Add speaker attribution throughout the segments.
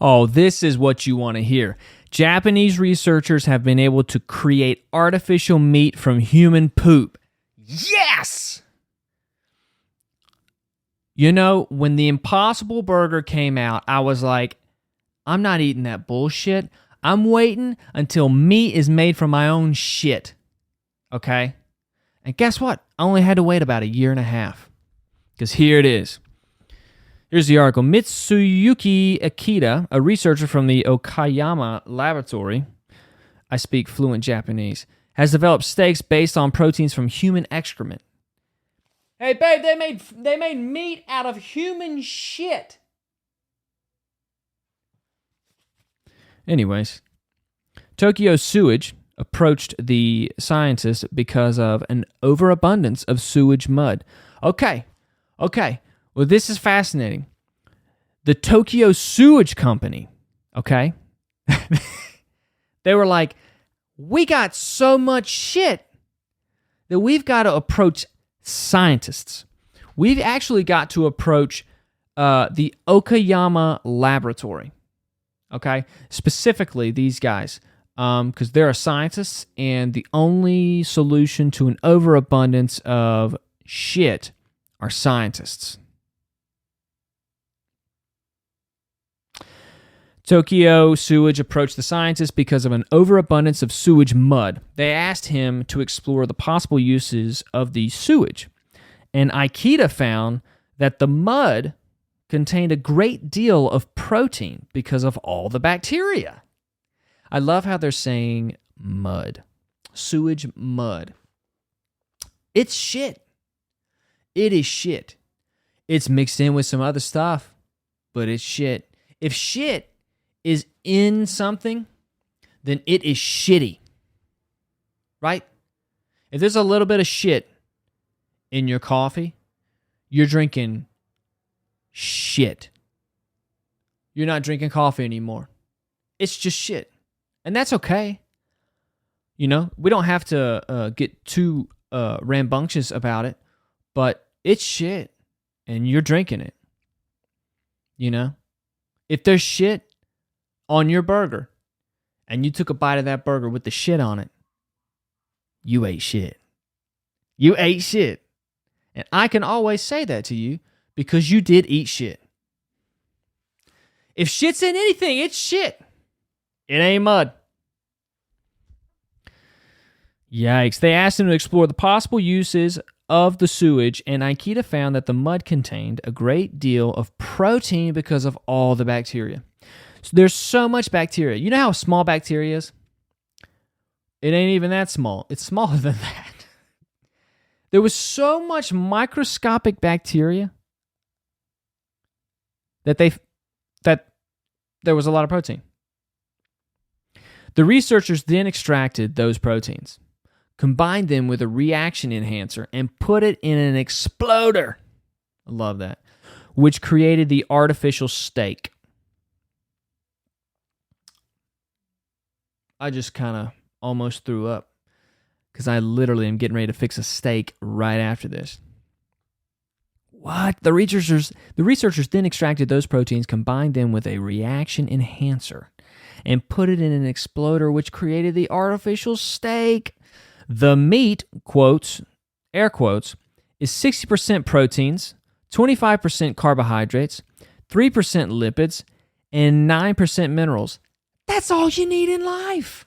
Speaker 1: Oh, this is what you want to hear. Japanese researchers have been able to create artificial meat from human poop. Yes! You know, when the Impossible Burger came out, I was like, I'm not eating that bullshit. I'm waiting until meat is made from my own shit. Okay? And guess what? I only had to wait about 1.5 years. Because here it is. Here's the article. Mitsuyuki Akita, a researcher from the Okayama Laboratory, I speak fluent Japanese, has developed steaks based on proteins from human excrement. Hey, babe, they made meat out of human shit. Anyways, Tokyo Sewage approached the scientists because of an overabundance of sewage mud. Okay. Well, this is fascinating. The Tokyo Sewage Company, okay? They were like, we got so much shit that we've got to approach scientists. We've actually got to approach the Okayama Laboratory, okay? Specifically, these guys, because they're scientists, and the only solution to an overabundance of shit are scientists. Tokyo Sewage approached the scientists because of an overabundance of sewage mud. They asked him to explore the possible uses of the sewage, and Akita found that the mud contained a great deal of protein because of all the bacteria. I love how they're saying mud. Sewage mud. It's shit. It is shit. It's mixed in with some other stuff, but it's shit. If shit is in something, then it is shitty. Right? If there's a little bit of shit in your coffee, you're drinking shit. You're not drinking coffee anymore. It's just shit. And that's okay. You know, we don't have to get too rambunctious about it, but it's shit and you're drinking it. You know? If there's shit on your burger and you took a bite of that burger with the shit on it, you ate shit. You ate shit. And I can always say that to you because you did eat shit. If shit's in anything, it's shit. It ain't mud. Yikes. They asked him to explore the possible uses of the sewage, and Akita found that the mud contained a great deal of protein because of all the bacteria. So there's so much bacteria. You know how small bacteria is? It ain't even that small. It's smaller than that. There was so much microscopic bacteria that there was a lot of protein. The researchers then extracted those proteins, combined them with a reaction enhancer, and put it in an exploder. I love that. Which created the artificial steak. I just kind of almost threw up because I literally am getting ready to fix a steak right after this. What? The researchers then extracted those proteins, combined them with a reaction enhancer, and put it in an exploder, which created the artificial steak. The meat, quotes, air quotes, is 60% proteins, 25% carbohydrates, 3% lipids, and 9% minerals. That's all you need in life.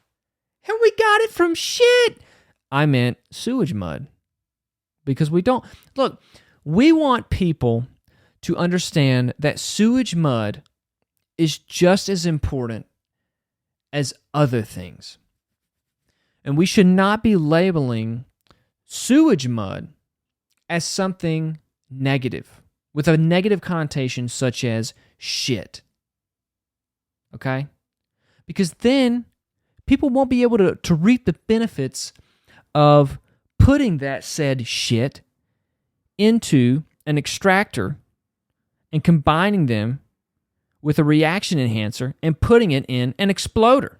Speaker 1: And we got it from shit. I meant sewage mud. Because we don't... Look, we want people to understand that sewage mud is just as important as other things. And we should not be labeling sewage mud as something negative, with a negative connotation such as shit. Okay? Because then people won't be able to reap the benefits of putting that said shit into an extractor and combining them with a reaction enhancer and putting it in an exploder,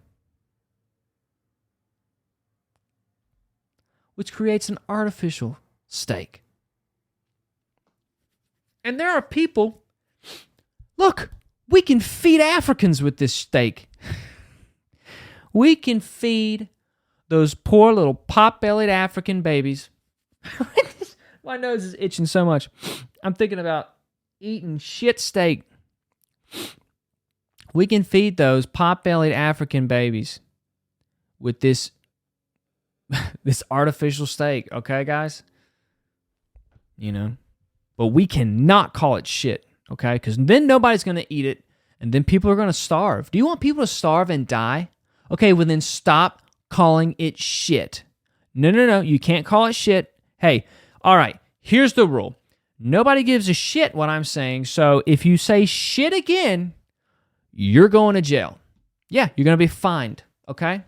Speaker 1: which creates an artificial steak. And there are people, look, We can feed Africans with this steak. We can feed those poor little pot-bellied African babies. My nose is itching so much. I'm thinking about eating shit steak. We can feed those pot-bellied African babies with this artificial steak, okay, guys? You know, but we cannot call it shit, okay? Because then nobody's going to eat it, and then people are going to starve. Do you want people to starve and die? Okay, well then stop calling it shit. No, you can't call it shit. Hey, all right, here's the rule. Nobody gives a shit what I'm saying, so if you say shit again, you're going to jail. Yeah, you're going to be fined, okay?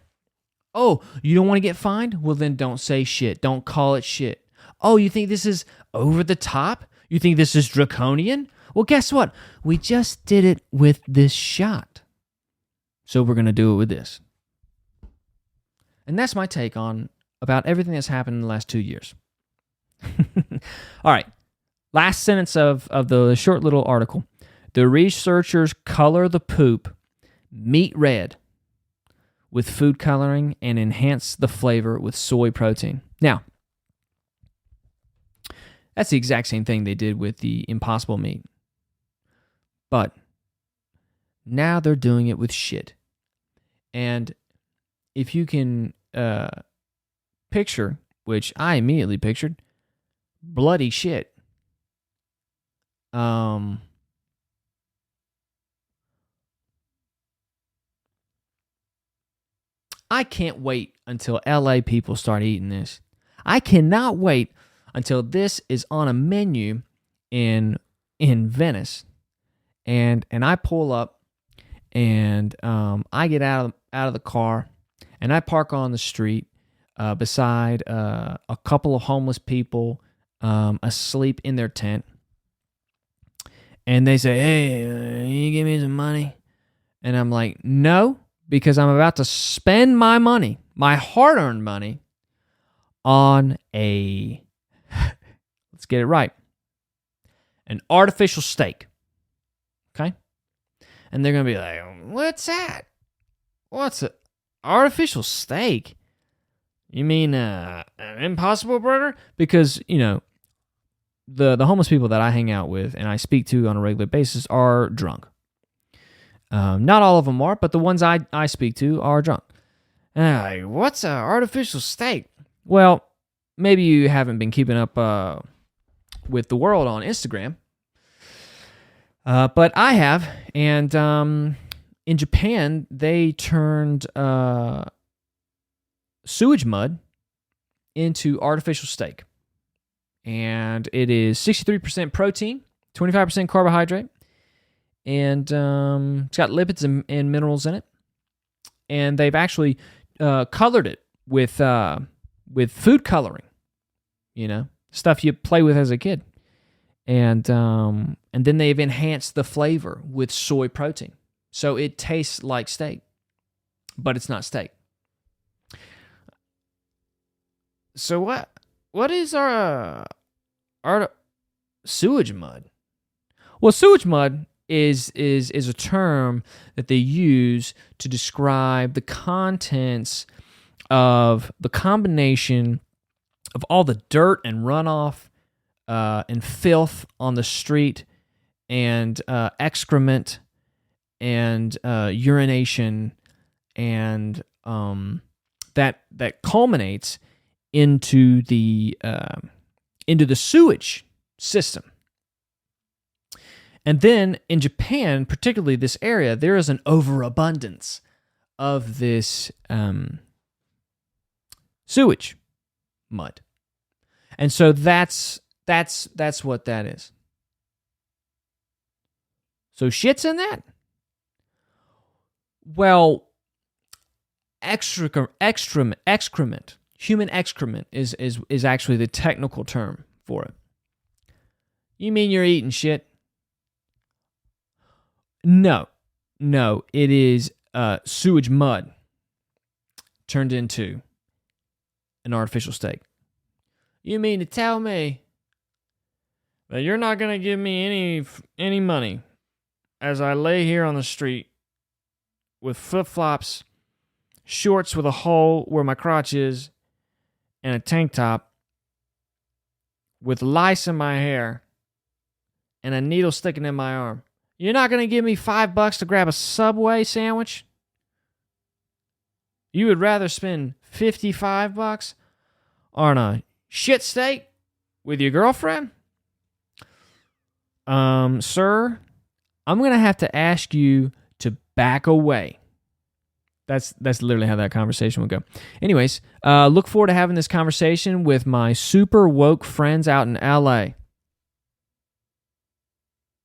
Speaker 1: Oh, you don't want to get fined? Well, then don't say shit. Don't call it shit. Oh, you think this is over the top? You think this is draconian? Well, guess what? We just did it with this shot. So we're going to do it with this. And that's my take on about everything that's happened in the last 2 years. All right. Last sentence of the short little article. The researchers color the poop meat red with food coloring and enhance the flavor with soy protein. Now, that's the exact same thing they did with the Impossible meat. But now they're doing it with shit. And if you can picture, which I immediately pictured, bloody shit. I can't wait until LA people start eating this. I cannot wait until this is on a menu in Venice, and I pull up, and I get out of the car, and I park on the street beside a couple of homeless people asleep in their tent, and they say, "Hey, you give me some money?" And I'm like, "No." Because I'm about to spend my money, my hard-earned money, on let's get it right, an artificial steak. Okay? And they're going to be like, what's that? What's an artificial steak? You mean an Impossible Burger? Because, you know, the homeless people that I hang out with and I speak to on a regular basis are drunk. Not all of them are, but the ones I speak to are drunk. And I'm like, what's an artificial steak? Well, maybe you haven't been keeping up with the world on Instagram, but I have. And in Japan, they turned sewage mud into artificial steak. And it is 63% protein, 25% carbohydrate. And it's got lipids and minerals in it. And they've actually colored it with food coloring, you know, stuff you play with as a kid. And then they've enhanced the flavor with soy protein. So it tastes like steak, but it's not steak. So what is our sewage mud? Well, sewage mud is a term that they use to describe the contents of the combination of all the dirt and runoff and filth on the street and excrement and urination and that culminates into the sewage system. And then in Japan, particularly this area, there is an overabundance of this sewage mud. And so that's what that is. So shit's in that? Well, excrement, human excrement is actually the technical term for it. You mean you're eating shit? No, it is sewage mud turned into an artificial steak. You mean to tell me that you're not going to give me any money as I lay here on the street with flip-flops, shorts with a hole where my crotch is, and a tank top with lice in my hair and a needle sticking in my arm. You're not going to give me $5 to grab a Subway sandwich? You would rather spend $55 on a shit steak with your girlfriend? Sir, I'm going to have to ask you to back away. That's literally how that conversation would go. Anyways, look forward to having this conversation with my super woke friends out in LA.